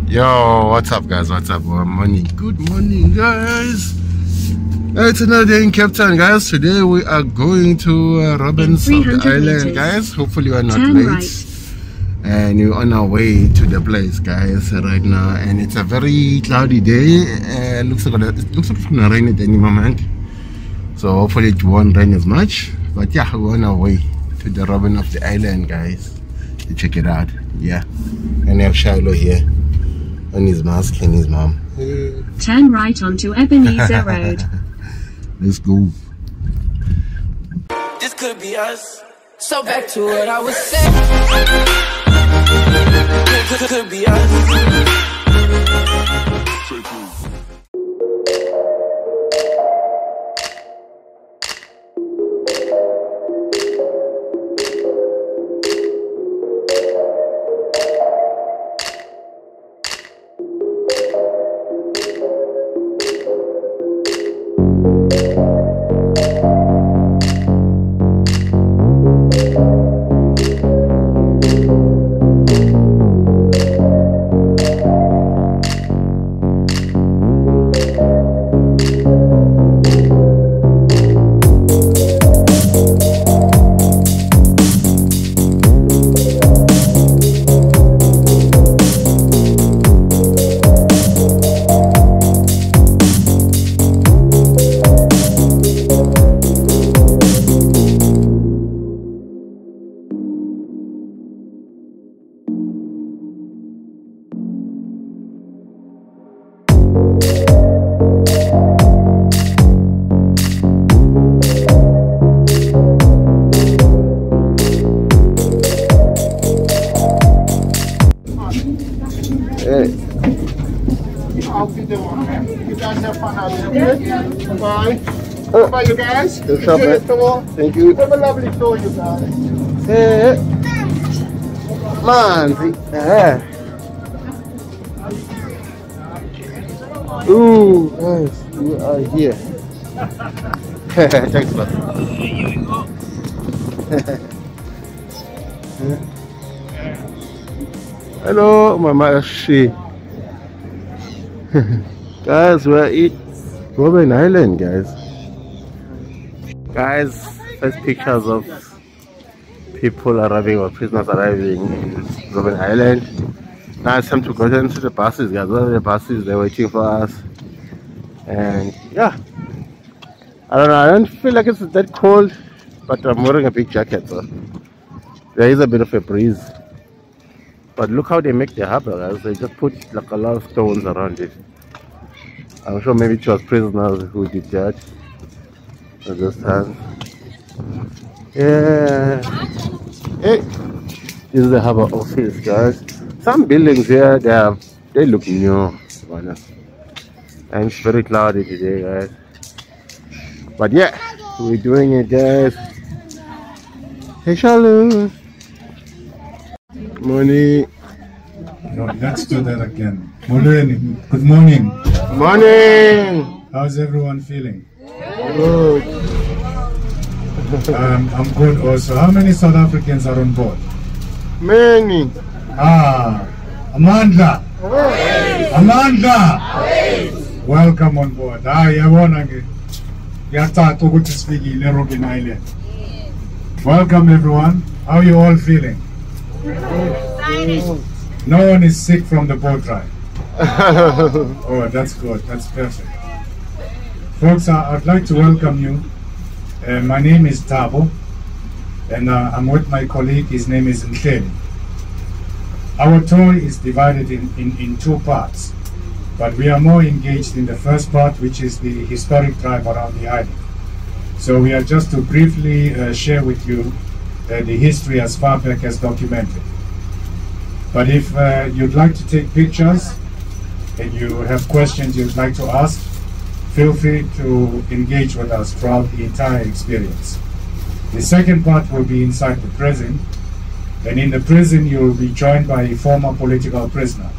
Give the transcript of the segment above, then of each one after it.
Yo, what's up guys? What's up? Good morning. Good morning guys. It's another day in Cape Town guys. Today we are going to Robben Island guys. Hopefully we are not late. And we're on our way to the place guys right now, and it's a very cloudy day. Looks like it's gonna rain at any moment, so hopefully it won't rain as much. But yeah, we're on our way to the Robben of the Island guys to check it out. Yeah, and I have Shiloh here on his mask and his mom. Turn right onto Ebenezer Road. Let's go. This could be us. So back to what I was saying. Could be us. Bye you guys. Thank you. Have a lovely tour you guys. Man. Ooh, guys, we are here. Thanks a lot. Hello, Mama Shi. Guys, we're at Robben Island, guys. First pictures of people arriving or prisoners arriving in Robben Island. Now it's time to go into the buses, guys. What are the buses? They're waiting for us. And yeah, I don't know. I don't feel like it's that cold, but I'm wearing a big jacket, so there is a bit of a breeze. But look how they make the harbor, guys. They just put like a lot of stones around it. I'm sure maybe it was prisoners who did that at this time. Yeah. Hey, this is the harbor office, guys. Some buildings here, they look new, to be honest. And it's very cloudy today, guys. But yeah, we're doing it, guys. Hey, Shalom. Morning. No, let's do that again. Morning. Good morning. Morning. How's everyone feeling? Good. I'm good also. How many South Africans are on board? Many. Amanda. Amanda. Welcome on board. Robben Island. Welcome everyone. How are you all feeling? No one is sick from the boat ride. Oh, that's good. That's perfect. Folks, I'd like to welcome you. My name is Tabo, and I'm with my colleague. His name is Nhleli. Our tour is divided in two parts, but we are more engaged in the first part, which is the historic drive around the island. So we are just to briefly share with you the history as far back as documented. But if you'd like to take pictures and you have questions you'd like to ask, feel free to engage with us throughout the entire experience. The second part will be inside the prison, and in the prison you'll be joined by a former political prisoner,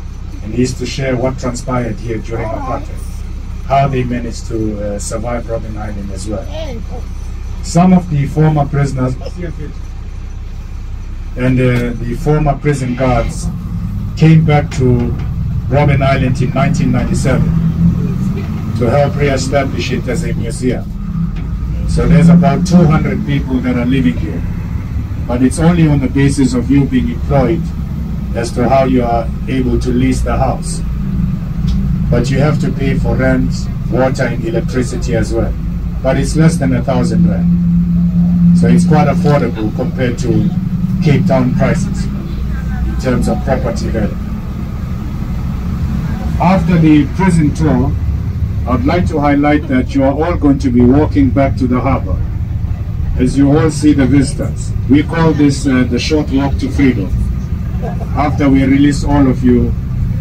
and he's to share what transpired here during apartheid, how they managed to survive Robben Island as well. Some of the former prisoners and the former prison guards came back to Robben Island in 1997 to help re-establish it as a museum. So there's about 200 people that are living here. But it's only on the basis of you being employed as to how you are able to lease the house. But you have to pay for rent, water and electricity as well. But it's less than 1,000 rand. So it's quite affordable compared to Cape Town prices in terms of property value. After the prison tour, I'd like to highlight that you are all going to be walking back to the harbor as you all see the visitors. We call this the short walk to freedom, after we release all of you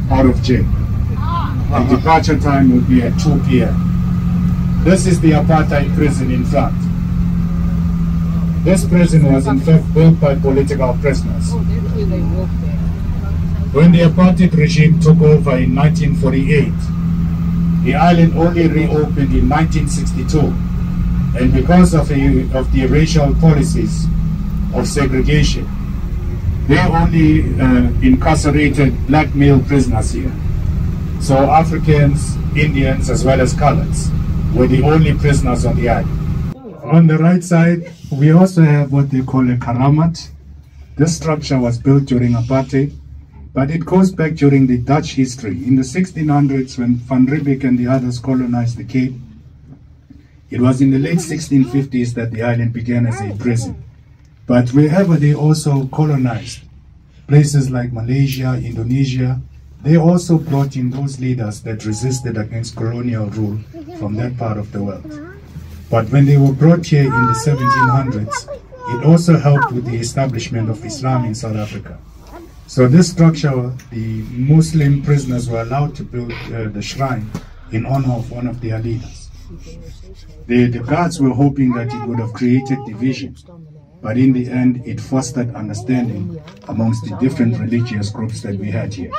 out of jail. The departure time will be at 2 p.m. This is the apartheid prison in front. This prison was in fact built by political prisoners. When the apartheid regime took over in 1948, the island only reopened in 1962, and because of the racial policies of segregation, they only incarcerated black male prisoners here. So Africans, Indians, as well as coloreds were the only prisoners on the island. On the right side, we also have what they call a Kramat. This structure was built during apartheid, but it goes back during the Dutch history. In the 1600s, when Van Riebeeck and the others colonized the Cape, it was in the late 1650s that the island began as a prison. But wherever they also colonized, places like Malaysia, Indonesia, they also brought in those leaders that resisted against colonial rule from that part of the world. But when they were brought here in the 1700s, it also helped with the establishment of Islam in South Africa. So this structure, the Muslim prisoners were allowed to build the shrine in honor of one of their leaders. The guards were hoping that it would have created division, but in the end it fostered understanding amongst the different religious groups that we had here,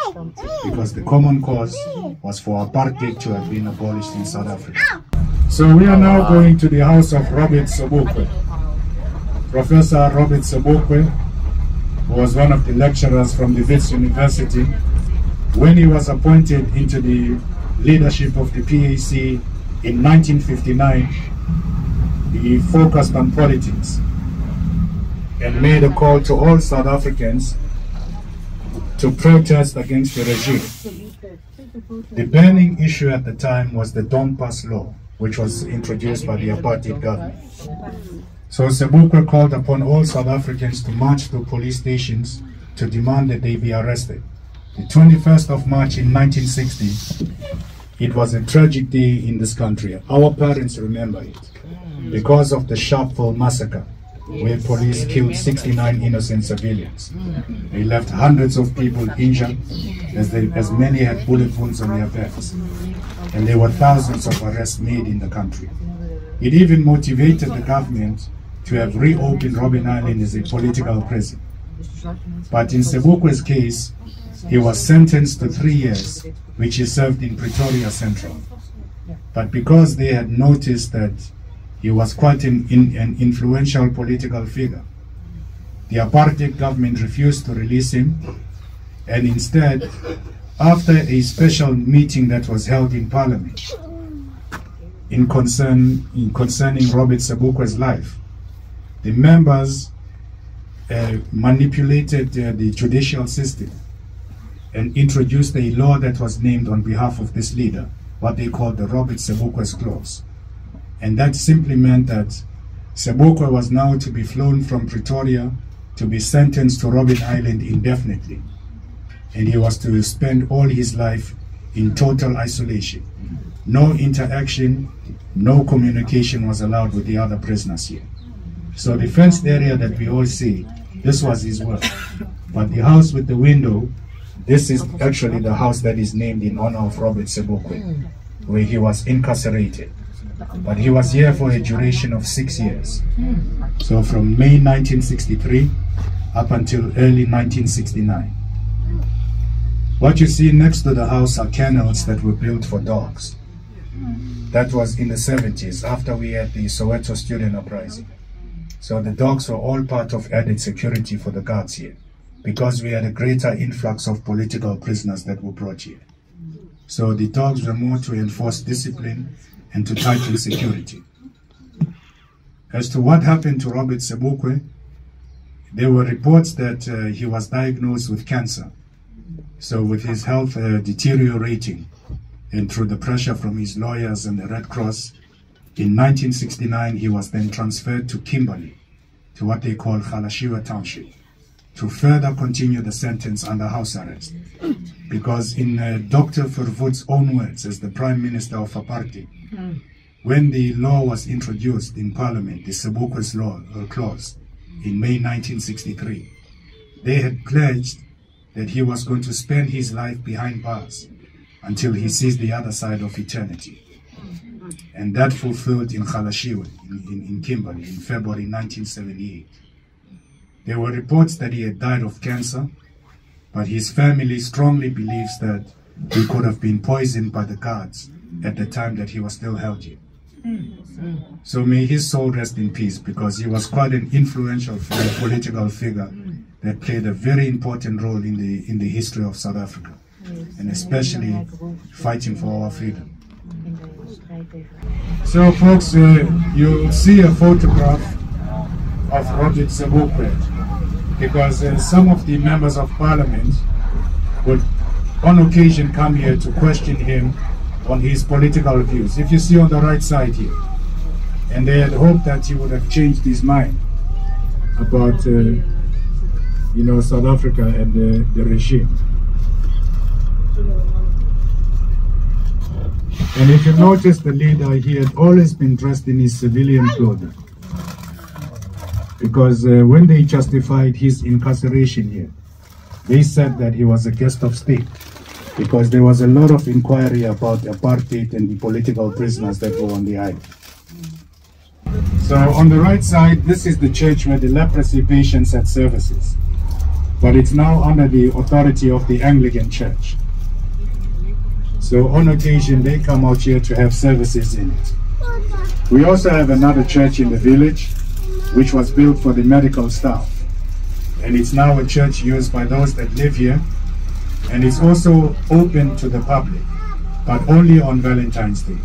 because the common cause was for apartheid to have been abolished in South Africa. So we are now going to the house of Robert Sobukwe. Professor Robert Sobukwe, who was one of the lecturers from the Wits University, when he was appointed into the leadership of the PAC in 1959, he focused on politics and made a call to all South Africans to protest against the regime. The burning issue at the time was the Don't Pass law, which was introduced by the apartheid government. So Sobukwe called upon all South Africans to march to police stations to demand that they be arrested. The 21st of March in 1960, it was a tragic day in this country. Our parents remember it because of the Sharpeville massacre, where police killed 69 innocent civilians. They left hundreds of people injured, as many had bullet wounds on their backs. And there were thousands of arrests made in the country. It even motivated the government to have reopened Robben Island as a political prison. But in Sobukwe's case, he was sentenced to 3 years, which he served in Pretoria Central. But because they had noticed that he was quite an influential political figure, the apartheid government refused to release him, and instead, after a special meeting that was held in Parliament concerning Robert Sobukwe's life, the members manipulated the judicial system and introduced a law that was named on behalf of this leader, what they called the Robert Sobukwe's Clause. And that simply meant that Sobukwe was now to be flown from Pretoria to be sentenced to Robben Island indefinitely. And he was to spend all his life in total isolation. No interaction, no communication was allowed with the other prisoners here. So the fenced area that we all see, this was his work. But the house with the window, this is actually the house that is named in honor of Robert Sobukwe, where he was incarcerated. But he was here for a duration of 6 years. So from May 1963 up until early 1969. What you see next to the house are kennels that were built for dogs. That was in the 70s, after we had the Soweto student uprising. So the dogs were all part of added security for the guards here. because we had a greater influx of political prisoners that were brought here. So the dogs were more to enforce discipline and to tighten security. As to what happened to Robert Sobukwe, there were reports that he was diagnosed with cancer. So with his health deteriorating and through the pressure from his lawyers and the Red Cross, in 1969 he was then transferred to Kimberley, to what they call Kgalema Township, to further continue the sentence under house arrest. Because in Dr. Verwoerd's own words as the Prime Minister of Apartheid, when the law was introduced in Parliament, the Sobukwe's law clause, in May 1963, they had pledged that he was going to spend his life behind bars until he sees the other side of eternity. And that fulfilled in Kgalema, in Kimberley, in February 1978. There were reports that he had died of cancer, but his family strongly believes that he could have been poisoned by the guards at the time that he was still held here. So may his soul rest in peace, because he was quite an influential political figure that played a very important role in the history of South Africa, and especially fighting for our freedom. So folks, you'll see a photograph of Robert Sobukwe, because some of the members of parliament would on occasion come here to question him on his political views. If you see on the right side here, and they had hoped that he would have changed his mind about South Africa and the regime. And if you notice, the leader, he had always been dressed in his civilian clothing, because when they justified his incarceration here, they said that he was a guest of state, because there was a lot of inquiry about apartheid and the political prisoners that were on the island. So on the right side, this is the church where the leprosy patients had services, but it's now under the authority of the Anglican Church. So on occasion, they come out here to have services in it. We also have another church in the village, which was built for the medical staff. And it's now a church used by those that live here. And it's also open to the public, but only on Valentine's Day.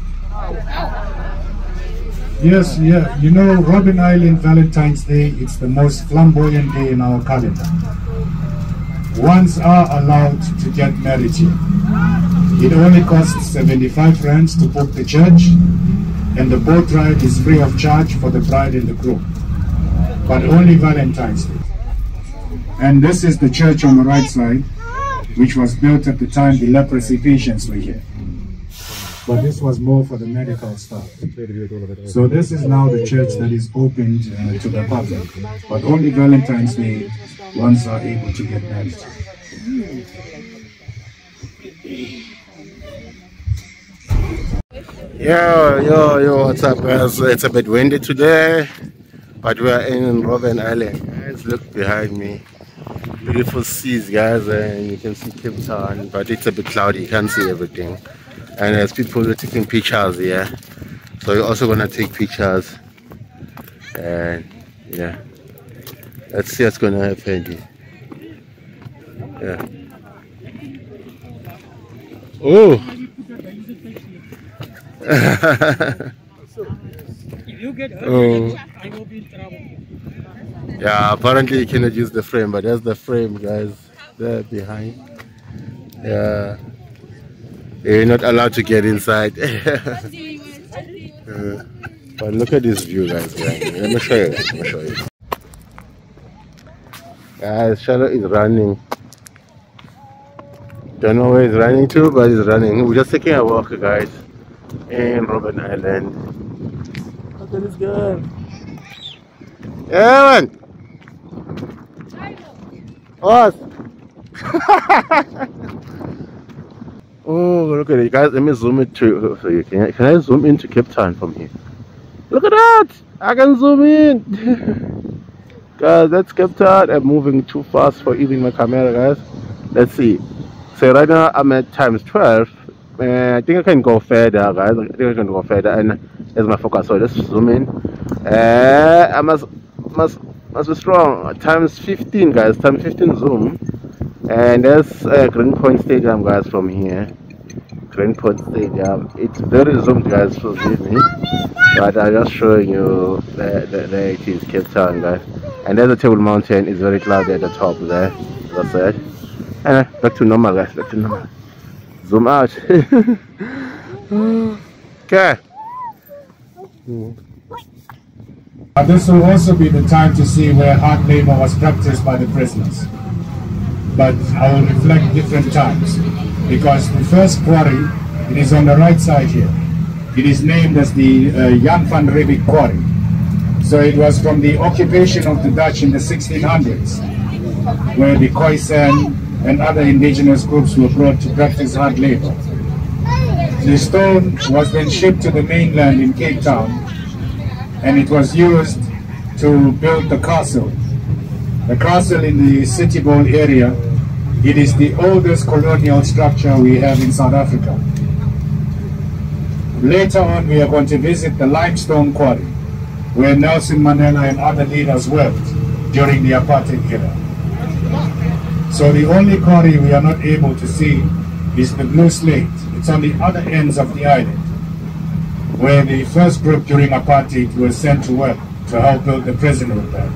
Yes, yeah, you know, Robben Island Valentine's Day, it's the most flamboyant day in our calendar. Ones are allowed to get married here. It only costs 75 rands to book the church, and the boat ride is free of charge for the bride and the groom, but only Valentine's Day. And this is the church on the right side, which was built at the time the leprosy patients were here. But this was more for the medical staff. So this is now the church that is opened to the public, but only Valentine's Day ones are able to get married. Yo, what's up guys? It's a bit windy today, but we are in Robben Island. Guys, look behind me. Beautiful seas, guys, and you can see Cape Town, but it's a bit cloudy, you can't see everything. And there's people who are taking pictures here, so you're also gonna take pictures. And yeah, let's see what's gonna happen here. Yeah. Oh. If you get hurt, Oh. I will be in trouble. Yeah, apparently you cannot use the frame, but there's the frame, guys, there behind. Yeah, you're not allowed to get inside. But look at this view, guys. Let me show you. Guys, Shallow is running. Don't know where he's running to, but he's running. We're just taking a walk, guys, in Robben Island. Look at this guy. Yeah, man. What? Oh, look at it, guys. Let me zoom it to so you can I zoom into Cape Town from here? Look at that! I can zoom in. Guys, that's Cape Town. I'm moving too fast for even my camera, guys. Let's see. So right now I'm at times 12. I think I can go further, guys. I think I can go further, and there's my focus. So let's zoom in. I must Must be strong. Times 15, guys. Times 15 zoom. And there's Green Point Stadium, guys, from here. Green Point Stadium. It's very zoomed, guys, forgive me. But I'm just showing you there it is, Cape Town, guys. And there's a Table Mountain. It's very cloudy at the top there. That's it. And back to normal, guys. Back to normal. Zoom out. Okay. This will also be the time to see where hard labor was practiced by the prisoners. But I will reflect different times, because the first quarry, it is on the right side here. It is named as the Jan van Riebeeck Quarry. So it was from the occupation of the Dutch in the 1600s, where the Khoisan and other indigenous groups were brought to practice hard labor. The stone was then shipped to the mainland in Cape Town, and it was used to build the castle. The castle in the City Bowl area, it is the oldest colonial structure we have in South Africa. Later on, we are going to visit the limestone quarry, where Nelson Mandela and other leaders worked during the apartheid era. So the only quarry we are not able to see is the Blue Slate. It's on the other ends of the island, where the first group during apartheid was sent to work to help build the prison Rorbet.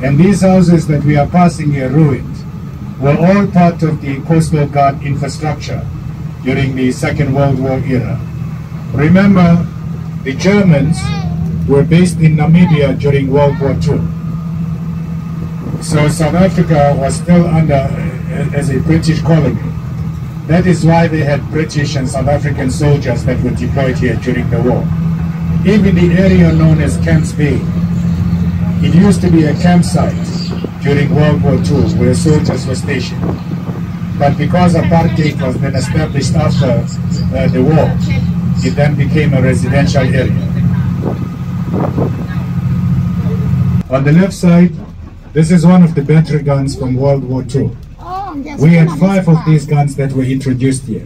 And these houses that we are passing here, ruined, were all part of the Coastal Guard infrastructure during the Second World War era. Remember, the Germans were based in Namibia during World War II. So South Africa was still under as a British colony. That is why they had British and South African soldiers that were deployed here during the war. Even the area known as Camps Bay, it used to be a campsite during World War II where soldiers were stationed. But because apartheid was then established after the war, it then became a residential area. On the left side, this is one of the battery guns from World War II. We had 5 of these guns that were introduced here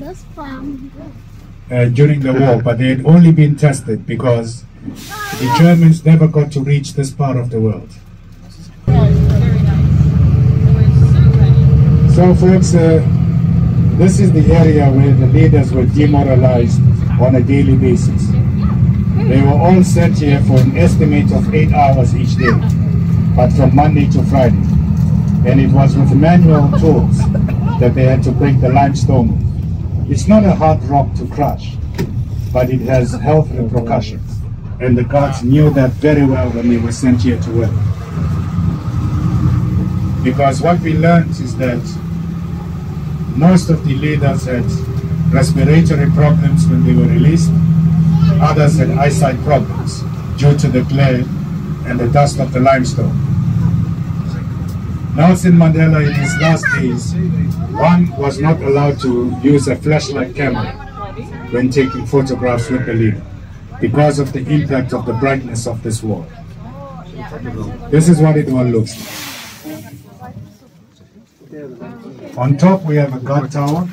during the war, but they had only been tested because the Germans never got to reach this part of the world. So folks, this is the area where the leaders were demoralized on a daily basis. They were all sent here for an estimate of 8 hours each day, but from Monday to Friday. And it was with manual tools that they had to break the limestone. It's not a hard rock to crush, but it has health repercussions. And the guards knew that very well when they were sent here to work. Because what we learned is that most of the leaders had respiratory problems when they were released. Others had eyesight problems due to the glare and the dust of the limestone. Nelson Mandela, in his last days, one was not allowed to use a flashlight camera when taking photographs with the leader because of the impact of the brightness of this wall. This is what it all looks like. On top we have a guard tower,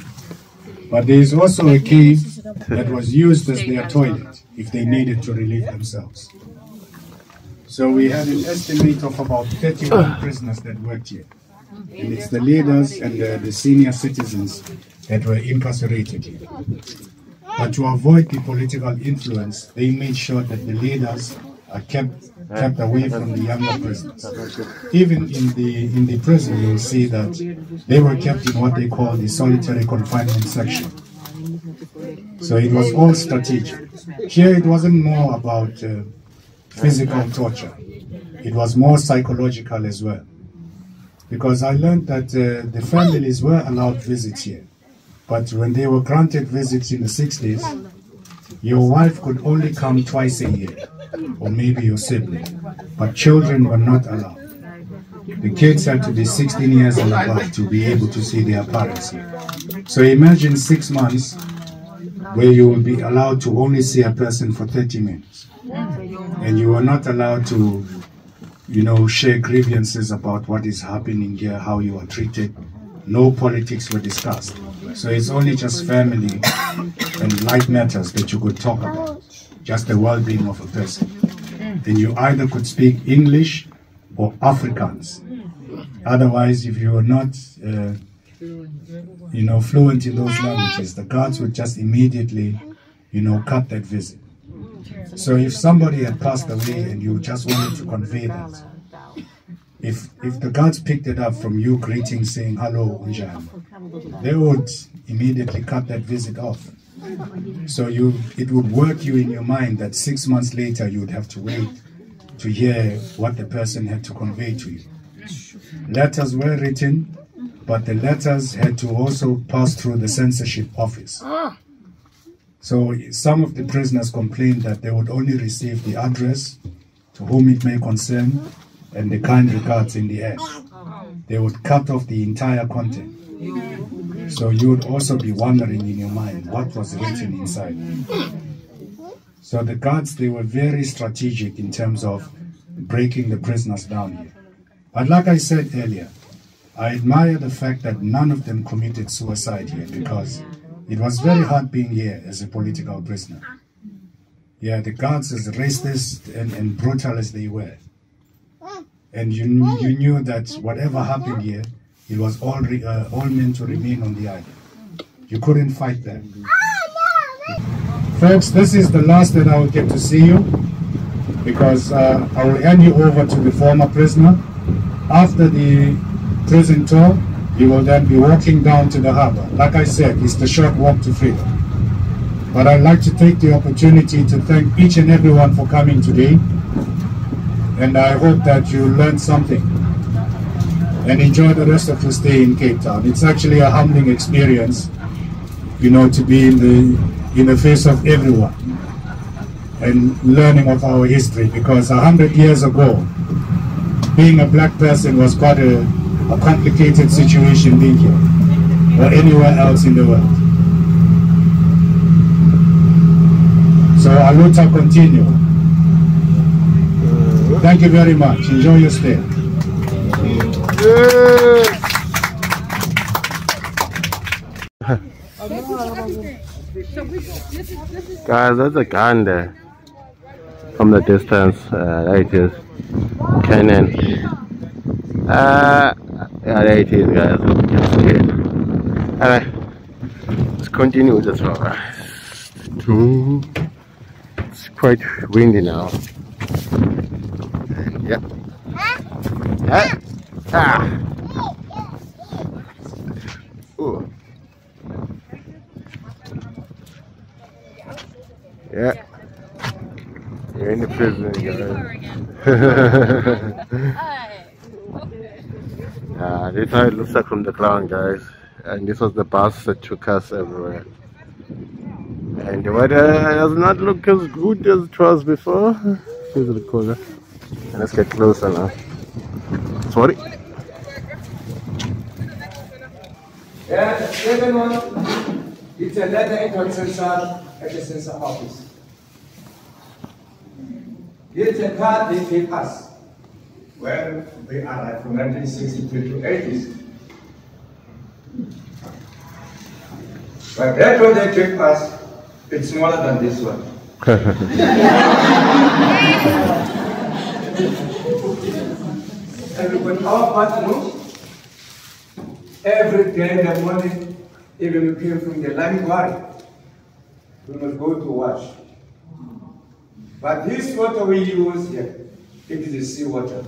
but there is also a cave that was used as their toilet if they needed to relieve themselves. So we had an estimate of about 31 prisoners that worked here. And it's the leaders and the senior citizens that were incarcerated here. But to avoid the political influence, they made sure that the leaders are kept away from the younger prisoners. Even in the prison, you'll see that they were kept in what they call the solitary confinement section. So it was all strategic. Here it wasn't more about physical torture. It was more psychological as well. Because I learned that the families were allowed visits here. But when they were granted visits in the 60s, your wife could only come twice a year, or maybe your sibling. But children were not allowed. The kids had to be 16 years and above to be able to see their parents here. So imagine 6 months where you will be allowed to only see a person for 30 minutes. And you are not allowed to, share grievances about what is happening here, how you are treated. No politics were discussed. So it's only just family and light matters that you could talk about, just the well-being of a person. And you either could speak English, or Afrikaans. Otherwise, if you are not, fluent in those languages, the guards would just immediately, cut that visit. So if somebody had passed away and you just wanted to convey that, if the guards picked it up from you greeting, saying hello, unjani, they would immediately cut that visit off. So it would work you in your mind that 6 months later you would have to wait to hear what the person had to convey to you. Letters were written, but the letters had to also pass through the censorship office. So some of the prisoners complained that they would only receive the address, to whom it may concern, and the kind regards in the end. They would cut off the entire content. So you would also be wondering in your mind what was written inside. So the guards, they were very strategic in terms of breaking the prisoners down here. But like I said earlier, I admire the fact that none of them committed suicide here, because it was very hard being here as a political prisoner. Yeah, the guards, as racist and brutal as they were, and you knew that whatever happened here, it was all meant to remain on the island. You couldn't fight them. Folks, this is the last that I will get to see you, because I will hand you over to the former prisoner. After the prison tour, you will then be walking down to the harbor. Like I said, it's the short walk to freedom. But I'd like to take the opportunity to thank each and everyone for coming today. And I hope that you learned something and enjoy the rest of your stay in Cape Town. It's actually a humbling experience, to be in the face of everyone and learning of our history, because 100 years ago, being a black person was quite a complicated situation being here or anywhere else in the world. So Aluta continue. Thank you very much. Enjoy your stay. Guys, that's a gun there from the distance. There it is. Cannon. Yeah, there it is, guys. Alright, let's continue with this one. It's quite windy now. Yep. Ooh. Yeah. You're in the prison, guys. This is how it looks like from the ground, guys. And this was the bus that took us everywhere. And the weather does not look as good as it was before. Here's the color. And let's get closer now. Sorry. Yeah, the second one, it's a letter introduction at the censor office. It's a card they gave us when we arrived from 1963 to 80s. But that one they gave us, it's smaller than this one. And when our partner, every day in the morning, even we came from the lime quarry, we must go to wash. But this water we use here, it is the seawater.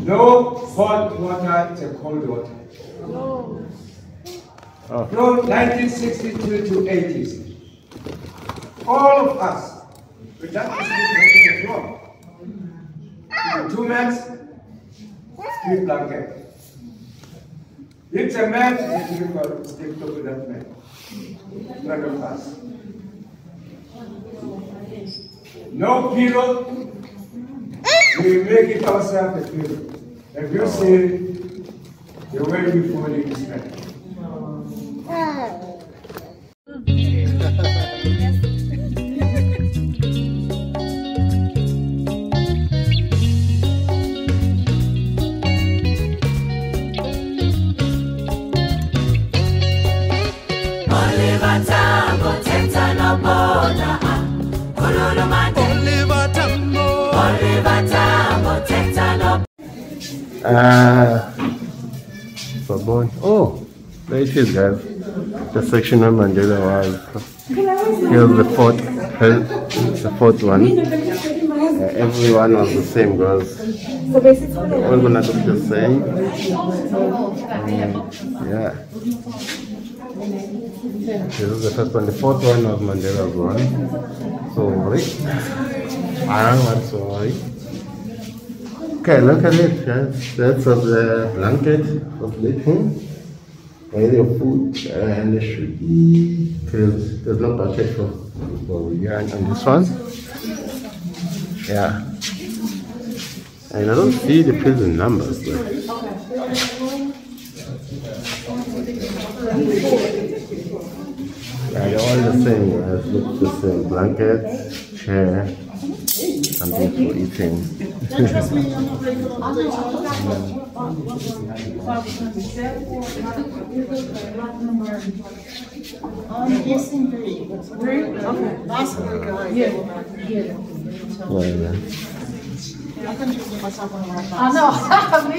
No hot water, it's a cold water. From 1962 to 80s, all of us, we just sleep on the floor. 2 men, 3 blankets. It's a man, and you can sleep to that man. None of us. No pillow, we make it ourselves a pillow. If you see the way we fall in this man. Oliver Tambo. Oh, there it is, guys. The section where Mandela was. Here's the fourth one. Everyone was the same, guys. All gonna look the same. Yeah. This is the first one. The fourth one was Mandela's one. Sorry. Sorry. Okay, look at it, guys. That's of the blanket of sleeping. Your food and there should be, because there's no bucket for yarn on this one. Yeah. And I don't see the prison numbers, but yeah, they're all the same, guys. Look the same. Blankets, chair, something for eating. Me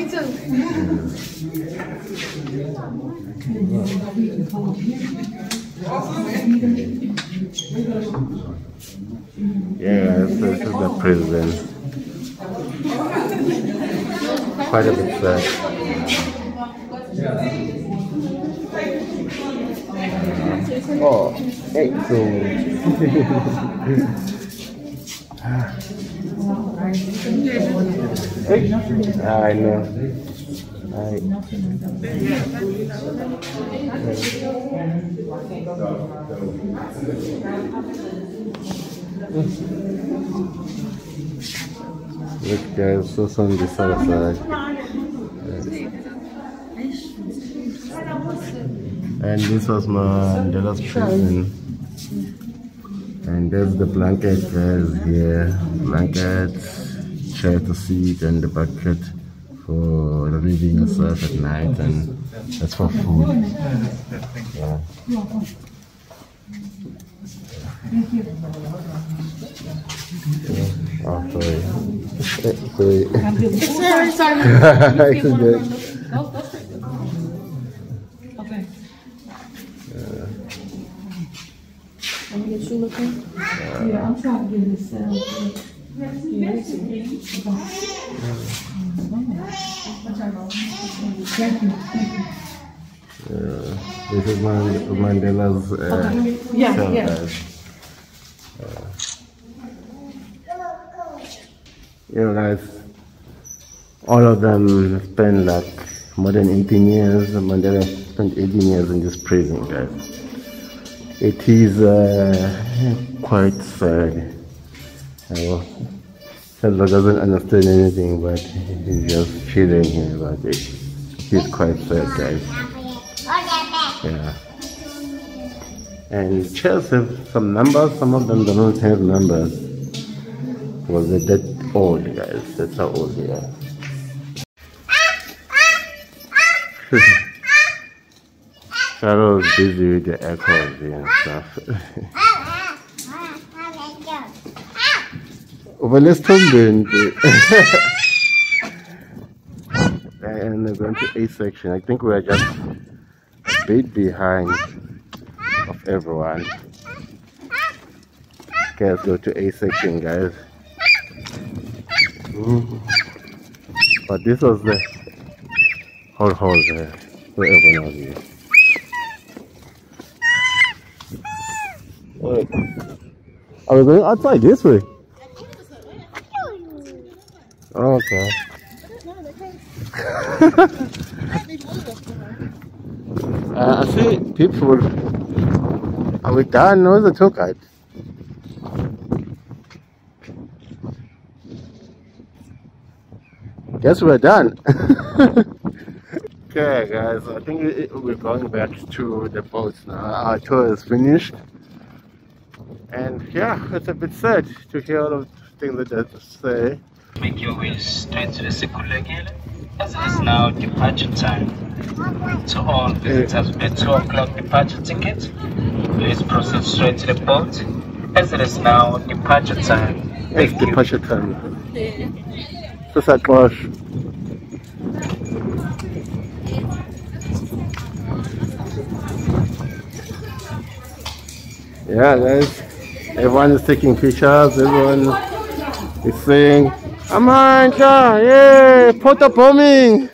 too. Yeah, this is the prison. Quite a bit sad. Oh, hey, so I know. Look, guys, so on this other side. And this was Mandela's prison. And there's the blanket, guys, here. Blankets, chair to sit, and the bucket for relieving yourself at night, and that's for food. Yeah. Oh, sorry. Sorry. It's okay. Okay. Let me get you looking. Yeah, I'm trying to get this this is Mandela's cell, guys. You know, guys, all of them spent like more than 18 years. Mandela spent 18 years in this prison, guys. It is quite sad. Selva doesn't understand anything, but he's just feeling here about it. He's quite sad, guys. Yeah. And chairs have some numbers, some of them don't have numbers. Well, they're that old, guys. That's how old they are. Carol's busy with the echoes and stuff. Well, let's turn and they're going to A section. I think we are just a bit behind of everyone. Okay, let's go to A section, guys. But this was the whole hall there, where everyone was here. Wait. Are we going outside this way? Okay. I see people. Are we done? Where's the tour guide? Guess we're done. Okay, guys, I think we're going back to the boats now. Our tour is finished. And yeah, it's a bit sad to hear all of the things that they have to say. Make your way straight to the Sikhulegile, as it is now departure time. To all visitors with a 2 o'clock departure ticket, please proceed straight to the boat, as it is now departure time. It's departure time. So sad, gosh. Yeah, guys, everyone is taking pictures. Everyone is saying, Amanda, yeah, Potter bombing.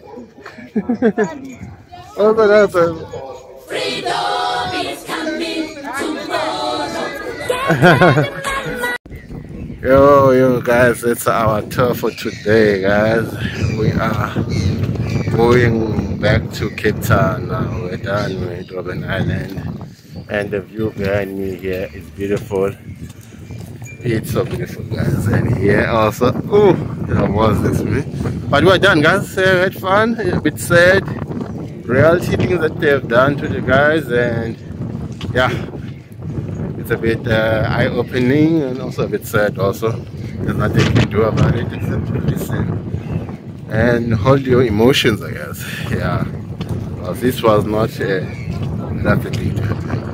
Oh, that's Freedom is coming tomorrow. Yo, guys, it's our tour for today, guys. We are going back to Cape Town now. We're done with Robben Island. And the view behind me here is beautiful. It's so beautiful, guys. And here also, oh, that was this me. But we're done, guys. We had fun, a bit sad. Reality things that they have done to the guys, and yeah, it's a bit eye-opening and also a bit sad also. There's nothing you can do about it except to listen and hold your emotions, I guess. Yeah, well, this was not nothing to happen.